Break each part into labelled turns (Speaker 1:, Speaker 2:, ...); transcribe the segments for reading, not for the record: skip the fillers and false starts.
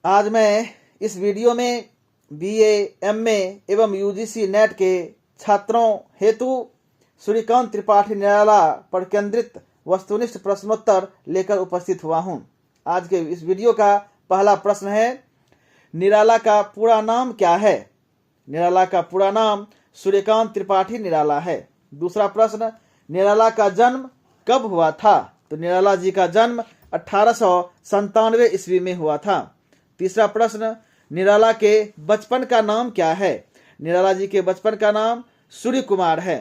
Speaker 1: आज मैं इस वीडियो में बीए, एमए एवं यूजीसी नेट के छात्रों हेतु सूर्यकांत त्रिपाठी निराला पर केंद्रित वस्तुनिष्ठ प्रश्नोत्तर लेकर उपस्थित हुआ हूं। आज के इस वीडियो का पहला प्रश्न है, निराला का पूरा नाम क्या है? निराला का पूरा नाम सूर्यकांत त्रिपाठी निराला है। दूसरा प्रश्न, निराला का जन्म कब हुआ था? तो निराला जी का जन्म 1897 ईस्वी में हुआ था। तीसरा प्रश्न, निराला के बचपन का नाम क्या है? निराला जी के बचपन का नाम सूर्य कुमार है।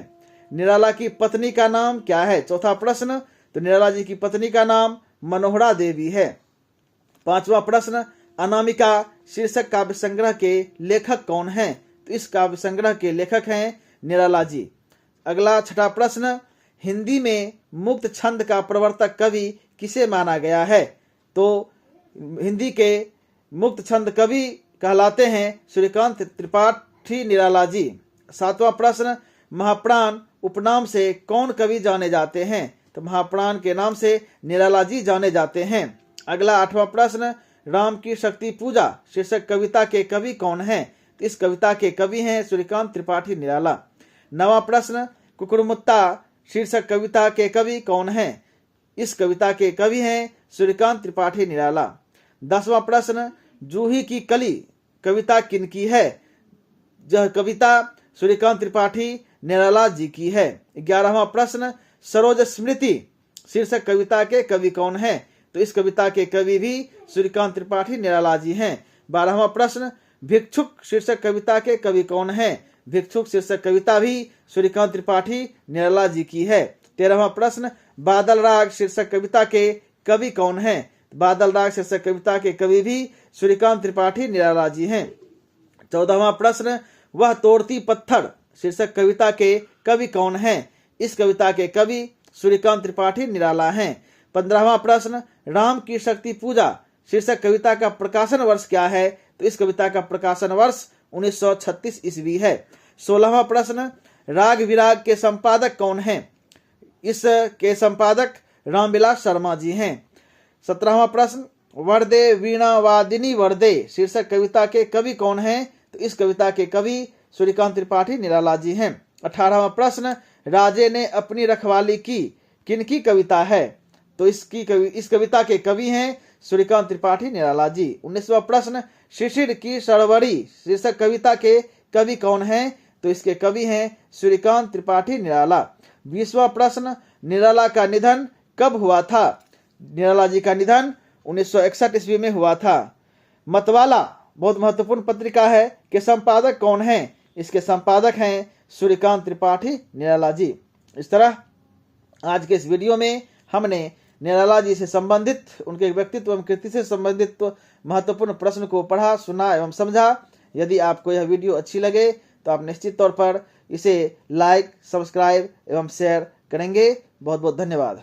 Speaker 1: निराला की पत्नी का नाम क्या है? चौथा प्रश्न, तो निराला जी की पत्नी का नाम मनोहरा देवी है। पांचवा प्रश्न, अनामिका शीर्षक काव्य संग्रह के लेखक कौन हैं? तो इस काव्य संग्रह के लेखक हैं निराला जी। अगला छठा प्रश्न, हिंदी में मुक्त छंद का प्रवर्तक कवि किसे माना गया है? तो हिंदी के मुक्त छंद कवि कहलाते हैं सूर्यकांत त्रिपाठी निराला जी। सातवां प्रश्न, महाप्राण उपनाम से कौन कवि जाने जाते हैं? तो महाप्राण के नाम से निराला जी जाने जाते हैं। अगला आठवां प्रश्न, राम की शक्ति पूजा शीर्षक कविता के कवि कौन हैं? तो इस कविता के कवि हैं सूर्यकांत त्रिपाठी निराला। नवां प्रश्न, कुकुरमुत्ता शीर्षक कविता के कवि कौन हैं? इस कविता के कवि हैं सूर्यकांत त्रिपाठी निराला। 10वां प्रश्न, जूही की कली कविता किनकी है? यह कविता सूर्यकांत त्रिपाठी निराला जी की है। 11वां प्रश्न, सरोज स्मृति शीर्षक कविता के कवि कौन हैं? तो इस कविता के कवि भी सूर्यकांत त्रिपाठी निराला जी हैं। 12वां प्रश्न, भिक्षुक शीर्षक कविता के कवि कौन हैं? भिक्षुक शीर्षक कविता भी सूर्यकांत त्रिपाठी निराला जी की है। 13वां प्रश्न, बादल राग शीर्षक कविता के कवि कौन हैं? बादल राग शीर्षक कविता के कवि भी सूर्यकांत त्रिपाठी निराला जी हैं। 14वां प्रश्न, वह तोड़ती पत्थर शीर्षक कविता के कवि कौन हैं? इस कविता के कवि सूर्यकांत त्रिपाठी निराला हैं। 15वां प्रश्न, राम की शक्ति पूजा शीर्षक कविता का प्रकाशन वर्ष क्या है? तो इस कविता का प्रकाशन वर्ष 1936 ईस्वी है। 16वां प्रश्न, राग विराग के संपादक कौन हैं? इस के संपादक रामविलास शर्मा जी हैं। 17वां प्रश्न, वरदे वीणा वादिनी वरदे शीर्षक कविता के कवि कौन हैं? तो इस कविता के कवि सूर्यकांत त्रिपाठी निराला जी हैं। 18वां प्रश्न, राजे ने अपनी रखवाली की किनकी कविता है? तो इस कविता के कवि हैं सूर्यकांत त्रिपाठी निराला जी। 19वां प्रश्न, शिशिर की सड़वड़ी शीर्षक कविता के कवि कौन हैं? तो इसके कवि हैं सूर्यकांत त्रिपाठी निराला। 20वां प्रश्न, निराला का निधन कब हुआ था? निराला जी का निधन 1961 ईस्वी में हुआ था। मतवाला बहुत महत्वपूर्ण पत्रिका है के संपादक कौन हैं? इसके संपादक हैं सूर्यकांत त्रिपाठी निराला जी। इस तरह आज के इस वीडियो में हमने निराला जी से संबंधित, उनके व्यक्तित्व एवं कृति से संबंधित महत्वपूर्ण प्रश्न को पढ़ा, सुना एवं समझा। यदि आपको यह वीडियो अच्छी लगे तो आप निश्चित तौर पर इसे लाइक, सब्सक्राइब एवं शेयर करेंगे। बहुत बहुत धन्यवाद।